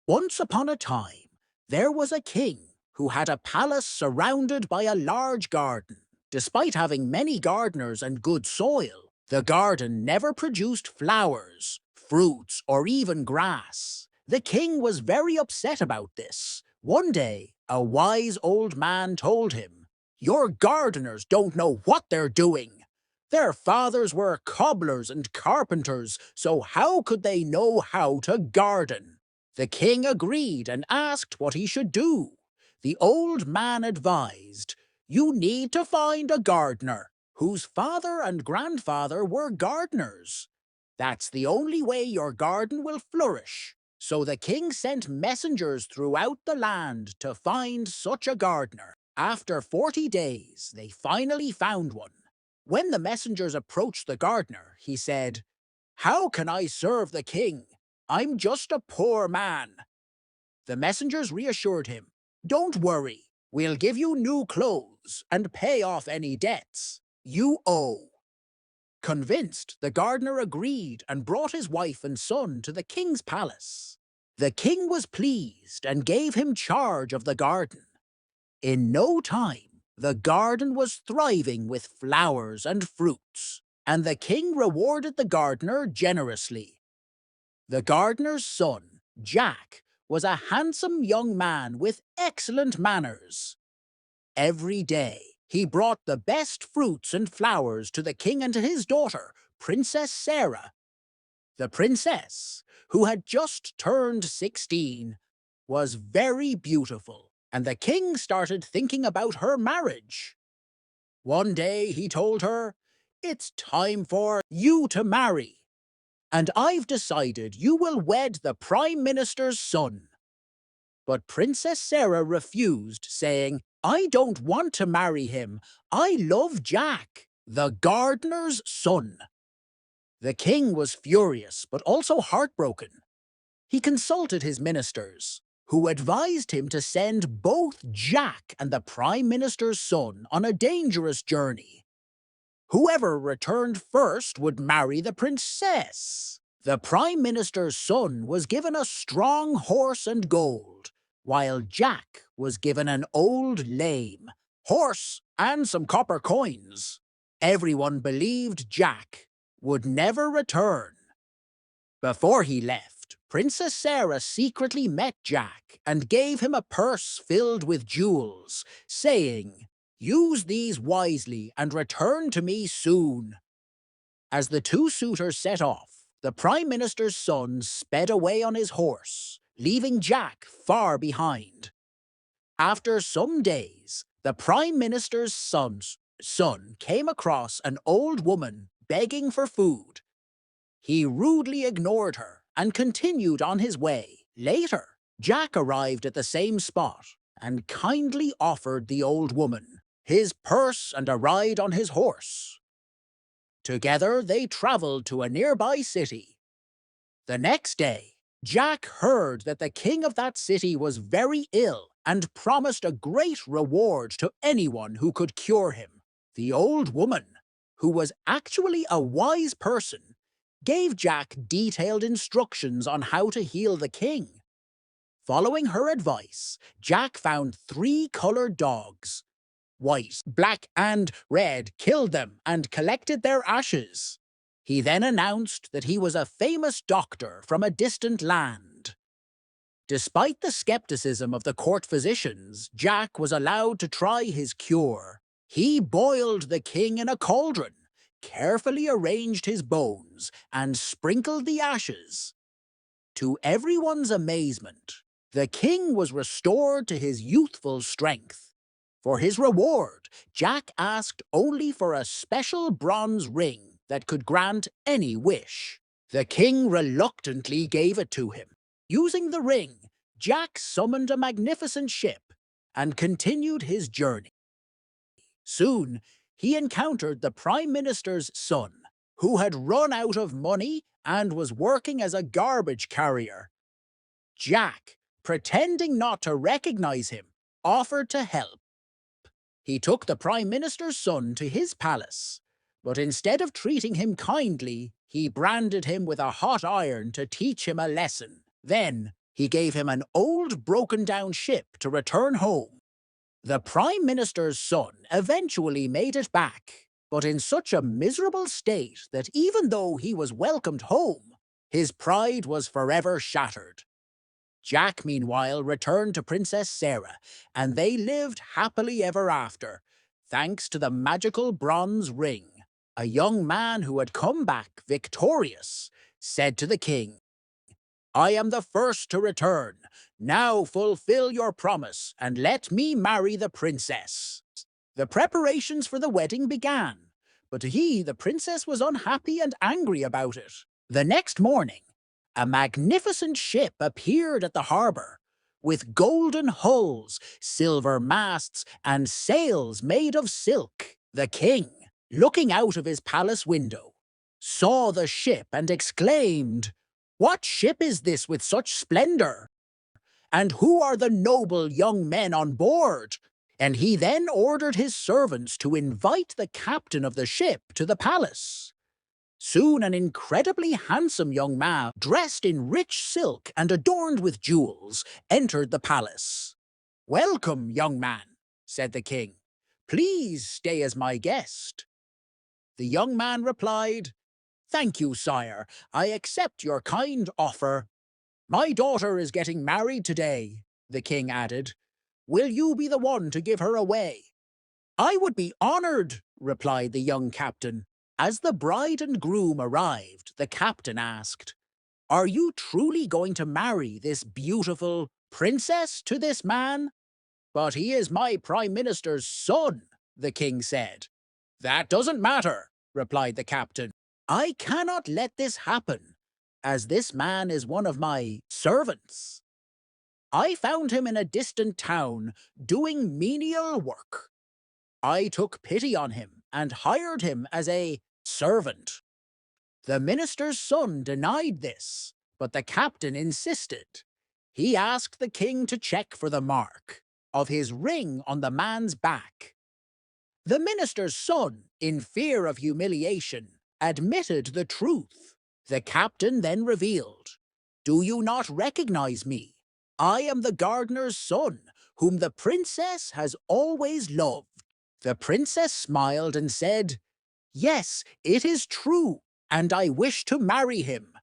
Once upon a time, there was a king who had a palace surrounded by a large garden. Despite having many gardeners and good soil, the garden never produced flowers, fruits, or even grass. The king was very upset about this. One day, a wise old man told him, "Your gardeners don't know what they're doing. Their fathers were cobblers and carpenters, so how could they know how to garden?" The king agreed and asked what he should do. The old man advised, "You need to find a gardener whose father and grandfather were gardeners. That's the only way your garden will flourish." So the king sent messengers throughout the land to find such a gardener. After 40 days, they finally found one. When the messengers approached the gardener, he said, "How can I serve the king? I'm just a poor man." The messengers reassured him, "Don't worry, we'll give you new clothes and pay off any debts you owe." Convinced, the gardener agreed and brought his wife and son to the king's palace. The king was pleased and gave him charge of the garden. In no time, the garden was thriving with flowers and fruits, and the king rewarded the gardener generously. The gardener's son, Jack, was a handsome young man with excellent manners. Every day, he brought the best fruits and flowers to the king and to his daughter, Princess Sarah. The princess, who had just turned 16, was very beautiful, and the king started thinking about her marriage. One day he told her, "It's time for you to marry, and I've decided you will wed the Prime Minister's son." But Princess Sarah refused, saying, "I don't want to marry him. I love Jack, the gardener's son." The king was furious, but also heartbroken. He consulted his ministers, who advised him to send both Jack and the Prime Minister's son on a dangerous journey. Whoever returned first would marry the princess. The Prime Minister's son was given a strong horse and gold, while Jack was given an old lame horse and some copper coins. Everyone believed Jack would never return. Before he left, Princess Sarah secretly met Jack and gave him a purse filled with jewels, saying, "Use these wisely and return to me soon." As the two suitors set off, the Prime Minister's son sped away on his horse, leaving Jack far behind. After some days, the Prime Minister's son came across an old woman begging for food. He rudely ignored her and continued on his way. Later, Jack arrived at the same spot and kindly offered the old woman his purse and a ride on his horse. Together, they traveled to a nearby city. The next day, Jack heard that the king of that city was very ill and promised a great reward to anyone who could cure him. The old woman, who was actually a wise person, gave Jack detailed instructions on how to heal the king. Following her advice, Jack found 3 colored dogs. White, black, and red, killed them and collected their ashes. He then announced that he was a famous doctor from a distant land. Despite the skepticism of the court physicians, Jack was allowed to try his cure. He boiled the king in a cauldron, carefully arranged his bones, and sprinkled the ashes. To everyone's amazement, the king was restored to his youthful strength. For his reward, Jack asked only for a special bronze ring that could grant any wish. The king reluctantly gave it to him. Using the ring, Jack summoned a magnificent ship and continued his journey. Soon, he encountered the Prime Minister's son, who had run out of money and was working as a garbage carrier. Jack, pretending not to recognize him, offered to help. He took the Prime Minister's son to his palace, but instead of treating him kindly, he branded him with a hot iron to teach him a lesson. Then, He gave him an old broken-down ship to return home. The Prime Minister's son eventually made it back, but in such a miserable state that even though he was welcomed home, his pride was forever shattered. Jack, meanwhile, returned to Princess Sarah, and they lived happily ever after, thanks to the magical bronze ring. A young man who had come back victorious said to the king, "I am the first to return. Now fulfill your promise and let me marry the princess." The preparations for the wedding began, but the princess, was unhappy and angry about it. The next morning, a magnificent ship appeared at the harbour, with golden hulls, silver masts, and sails made of silk. The king, looking out of his palace window, saw the ship and exclaimed, "What ship is this with such splendour? And who are the noble young men on board?" And he then ordered his servants to invite the captain of the ship to the palace. Soon an incredibly handsome young man, dressed in rich silk and adorned with jewels, entered the palace. "Welcome, young man," said the king. "Please stay as my guest." The young man replied, "Thank you, sire. I accept your kind offer." "My daughter is getting married today," the king added. "Will you be the one to give her away?" "I would be honored," replied the young captain. As the bride and groom arrived, the captain asked, "Are you truly going to marry this beautiful princess to this man?" "But he is my prime minister's son," the king said. "That doesn't matter," replied the captain. "I cannot let this happen, as this man is one of my servants. I found him in a distant town doing menial work. I took pity on him and hired him as a servant." The minister's son denied this, but the captain insisted. He asked the king to check for the mark of his ring on the man's back. The minister's son, in fear of humiliation, admitted the truth. The captain then revealed, "Do you not recognize me? I am the gardener's son, whom the princess has always loved." The princess smiled and said, "Yes, it is true, and I wish to marry him."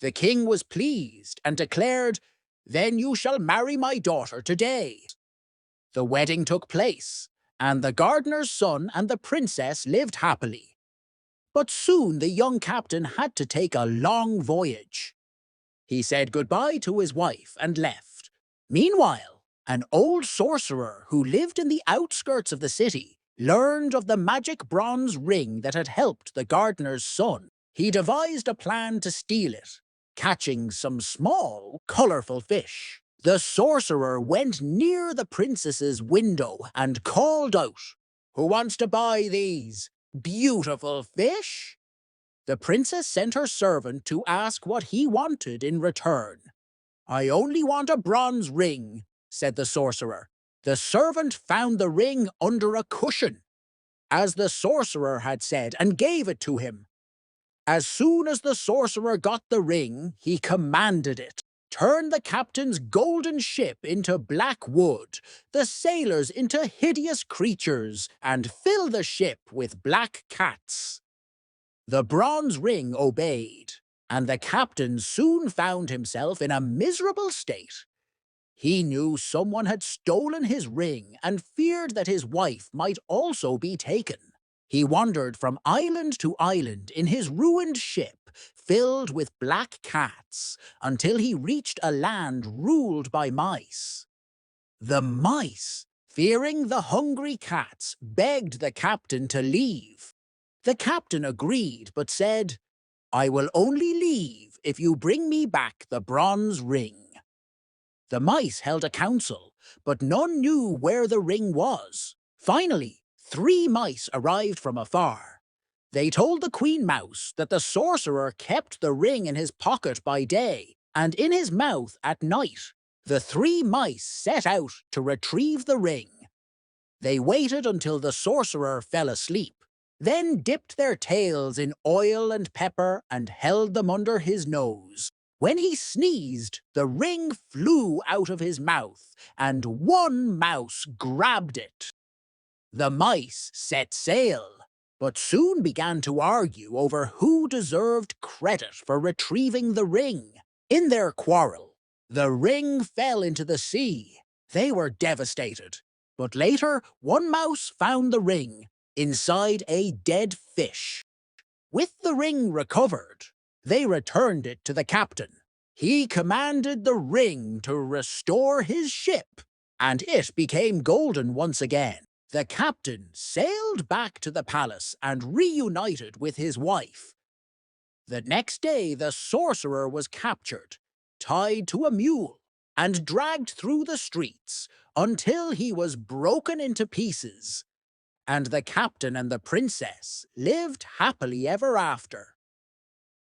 The king was pleased and declared, "Then you shall marry my daughter today." The wedding took place, and the gardener's son and the princess lived happily. But soon the young captain had to take a long voyage. He said goodbye to his wife and left. Meanwhile, an old sorcerer who lived in the outskirts of the city learned of the magic bronze ring that had helped the gardener's son. He devised a plan to steal it, catching some small, colorful fish. The sorcerer went near the princess's window and called out, "Who wants to buy these beautiful fish?" The princess sent her servant to ask what he wanted in return. "I only want a bronze ring," said the sorcerer. The servant found the ring under a cushion, as the sorcerer had said, and gave it to him. As soon as the sorcerer got the ring, he commanded it, "Turn the captain's golden ship into black wood, the sailors into hideous creatures, and fill the ship with black cats." The bronze ring obeyed, and the captain soon found himself in a miserable state. He knew someone had stolen his ring and feared that his wife might also be taken. He wandered from island to island in his ruined ship, filled with black cats, until he reached a land ruled by mice. The mice, fearing the hungry cats, begged the captain to leave. The captain agreed, but said, "I will only leave if you bring me back the bronze ring." The mice held a council, but none knew where the ring was. Finally, 3 mice arrived from afar. They told the Queen Mouse that the sorcerer kept the ring in his pocket by day and in his mouth at night. The 3 mice set out to retrieve the ring. They waited until the sorcerer fell asleep, then dipped their tails in oil and pepper and held them under his nose. When he sneezed, the ring flew out of his mouth, and one mouse grabbed it. The mice set sail, but soon began to argue over who deserved credit for retrieving the ring. In their quarrel, the ring fell into the sea. They were devastated, but later one mouse found the ring inside a dead fish. With the ring recovered, they returned it to the captain. He commanded the ring to restore his ship, and it became golden once again. The captain sailed back to the palace and reunited with his wife. The next day, the sorcerer was captured, tied to a mule, and dragged through the streets until he was broken into pieces. And the captain and the princess lived happily ever after.